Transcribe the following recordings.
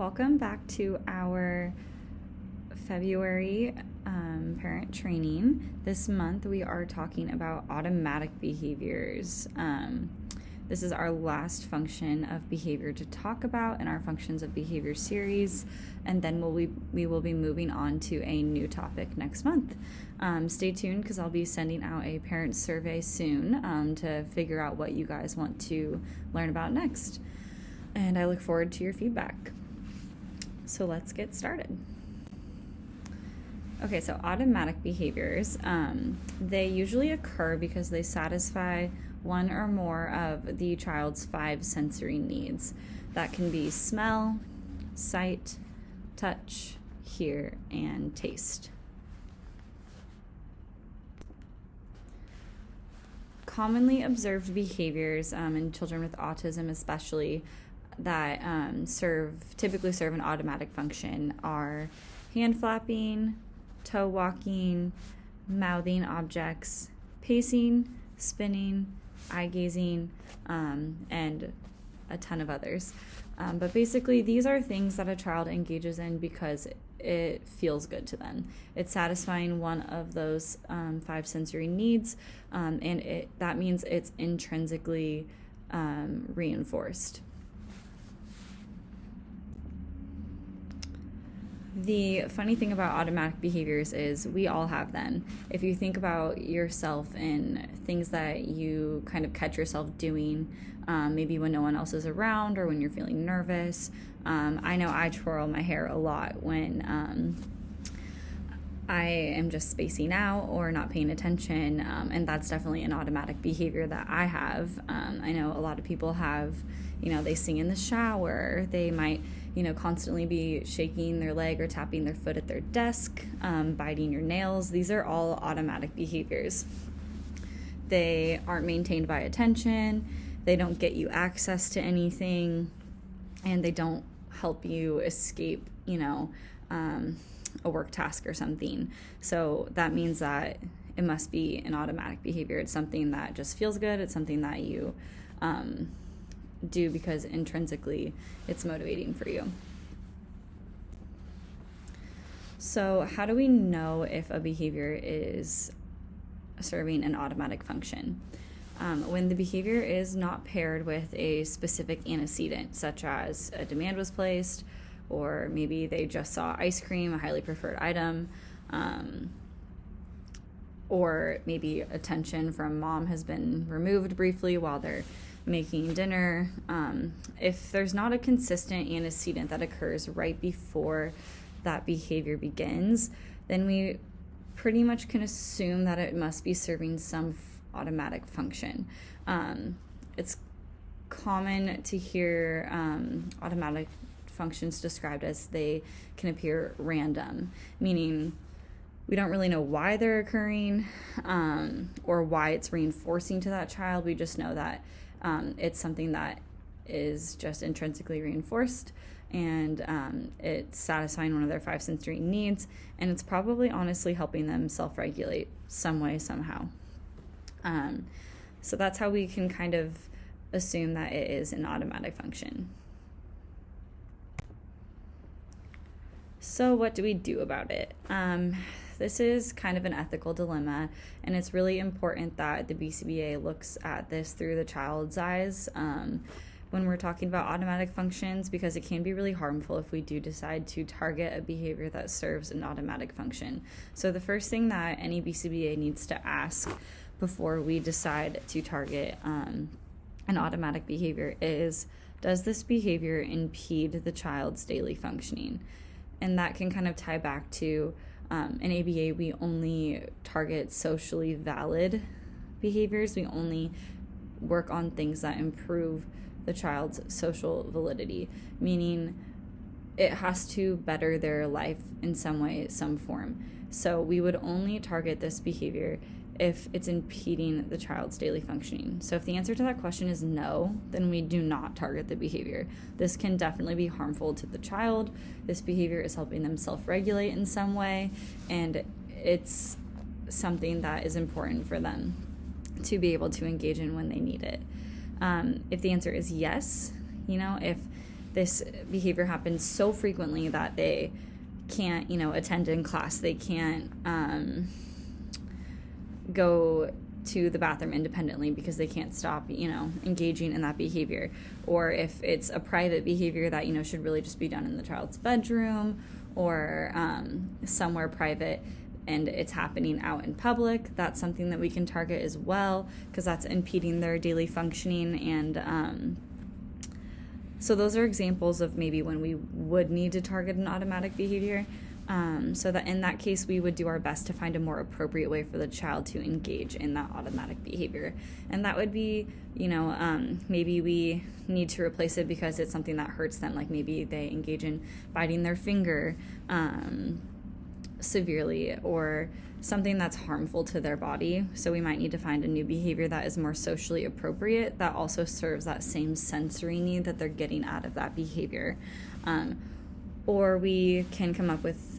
welcome back to our February parent training. This month we are talking about automatic behaviors. This is our last function of behavior to talk about in our functions of behavior series, and then we will be moving on to a new topic next month. Stay tuned because I'll be sending out a parent survey soon to figure out what you guys want to learn about next. And I look forward to your feedback. So let's get started. Okay, so automatic behaviors, they usually occur because they satisfy one or more of the child's 5 sensory needs. That can be smell, sight, touch, hear, and taste. Commonly observed behaviors in children with autism especially that typically serve an automatic function are hand flapping, toe walking, mouthing objects, pacing, spinning, eye gazing, and a ton of others. But basically, these are things that a child engages in because it feels good to them. It's satisfying one of those 5 sensory needs, and that means it's intrinsically reinforced. The funny thing about automatic behaviors is we all have them. If you think about yourself and things that you kind of catch yourself doing, maybe when no one else is around or when you're feeling nervous. I know I twirl my hair a lot when I am just spacing out or not paying attention, and that's definitely an automatic behavior that I have. I know a lot of people have, they sing in the shower, they might constantly be shaking their leg or tapping their foot at their desk, biting your nails. These are all automatic behaviors. They aren't maintained by attention, they don't get you access to anything, and they don't help you escape, a work task or something. So that means that it must be an automatic behavior. It's something that just feels good. It's something that you do because intrinsically it's motivating for you. So how do we know if a behavior is serving an automatic function? When the behavior is not paired with a specific antecedent, such as a demand was placed, or maybe they just saw ice cream, a highly preferred item, or maybe attention from mom has been removed briefly while they're making dinner. If there's not a consistent antecedent that occurs right before that behavior begins, then we pretty much can assume that it must be serving some automatic function. It's common to hear automatic functions described as they can appear random, meaning we don't really know why they're occurring or why it's reinforcing to that child. We just know that it's something that is just intrinsically reinforced, and it's satisfying one of their 5 sensory needs, and it's probably honestly helping them self-regulate some way, somehow. So that's how we can kind of assume that it is an automatic function. So what do we do about it? This is kind of an ethical dilemma, and it's really important that the BCBA looks at this through the child's eyes when we're talking about automatic functions, because it can be really harmful if we do decide to target a behavior that serves an automatic function. So the first thing that any BCBA needs to ask before we decide to target an automatic behavior is, does this behavior impede the child's daily functioning? And that can kind of tie back to in ABA, we only target socially valid behaviors. We only work on things that improve the child's social validity, meaning it has to better their life in some way, some form. So we would only target this behavior if it's impeding the child's daily functioning. So if the answer to that question is no, then we do not target the behavior. This can definitely be harmful to the child. This behavior is helping them self-regulate in some way, and it's something that is important for them to be able to engage in when they need it. If the answer is yes, if this behavior happens so frequently that they can't, attend in class. They can't go to the bathroom independently because they can't stop, engaging in that behavior. Or if it's a private behavior that, should really just be done in the child's bedroom or somewhere private, and it's happening out in public, that's something that we can target as well, because that's impeding their daily functioning. And so those are examples of maybe when we would need to target an automatic behavior. So that in that case, we would do our best to find a more appropriate way for the child to engage in that automatic behavior. And that would be, maybe we need to replace it because it's something that hurts them. Like maybe they engage in biting their finger severely, or something that's harmful to their body. So we might need to find a new behavior that is more socially appropriate, that also serves that same sensory need that they're getting out of that behavior. Or we can come up with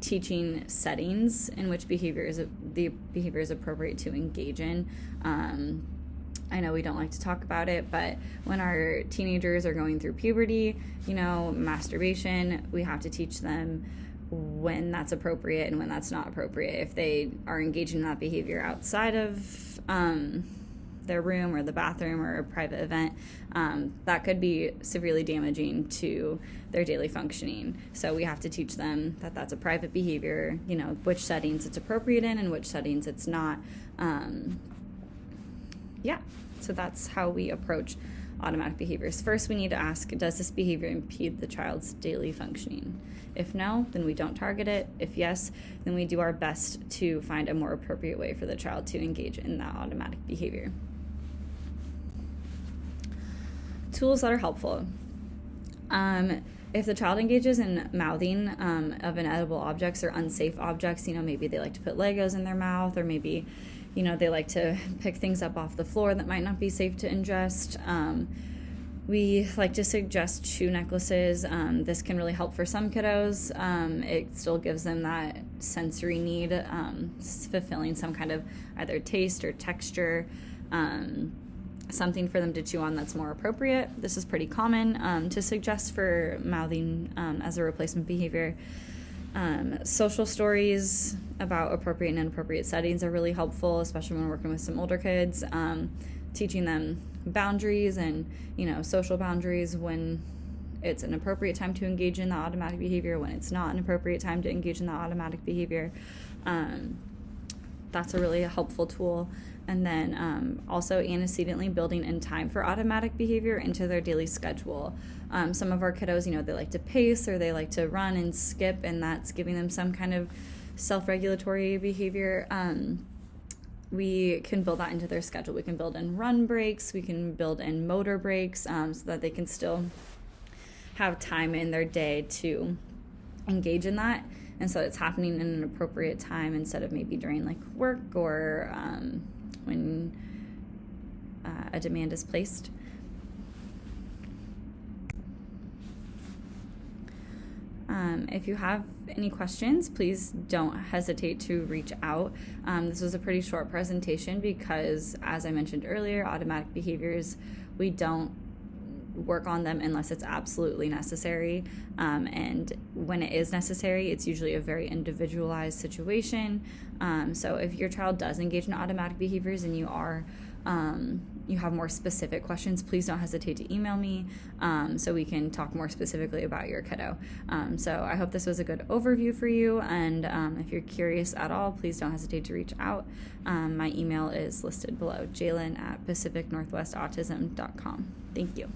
teaching settings in which the behavior is appropriate to engage in. I know we don't like to talk about it, but when our teenagers are going through puberty, masturbation, we have to teach them when that's appropriate and when that's not appropriate. If they are engaging in that behavior outside of their room or the bathroom or a private event, that could be severely damaging to their daily functioning. So we have to teach them that that's a private behavior, which settings it's appropriate in and which settings it's not. So that's how we approach automatic behaviors. First, we need to ask, does this behavior impede the child's daily functioning? If no, then we don't target it. If yes, then we do our best to find a more appropriate way for the child to engage in that automatic behavior. Tools that are helpful. If the child engages in mouthing of inedible objects or unsafe objects, maybe they like to put Legos in their mouth, or maybe, they like to pick things up off the floor that might not be safe to ingest. We like to suggest shoe necklaces. This can really help for some kiddos. It still gives them that sensory need, fulfilling some kind of either taste or texture, something for them to chew on that's more appropriate. This is pretty common to suggest for mouthing as a replacement behavior. Social stories about appropriate and inappropriate settings are really helpful, especially when working with some older kids. Teaching them boundaries and, social boundaries, when it's an appropriate time to engage in the automatic behavior, when it's not an appropriate time to engage in the automatic behavior. That's a really helpful tool. And then also antecedently building in time for automatic behavior into their daily schedule. Some of our kiddos, they like to pace or they like to run and skip, and that's giving them some kind of self-regulatory behavior. We can build that into their schedule. We can build in run breaks. We can build in motor breaks so that they can still have time in their day to engage in that. And so it's happening in an appropriate time instead of maybe during work or when a demand is placed. If you have any questions, please don't hesitate to reach out. This was a pretty short presentation because, as I mentioned earlier, automatic behaviors, we don't work on them unless it's absolutely necessary. And when it is necessary, it's usually a very individualized situation. So if your child does engage in automatic behaviors and you have more specific questions, please don't hesitate to email me so we can talk more specifically about your kiddo. So I hope this was a good overview for you, and if you're curious at all, please don't hesitate to reach out. My email is listed below, jalen@pacificnorthwestautism.com. Thank you.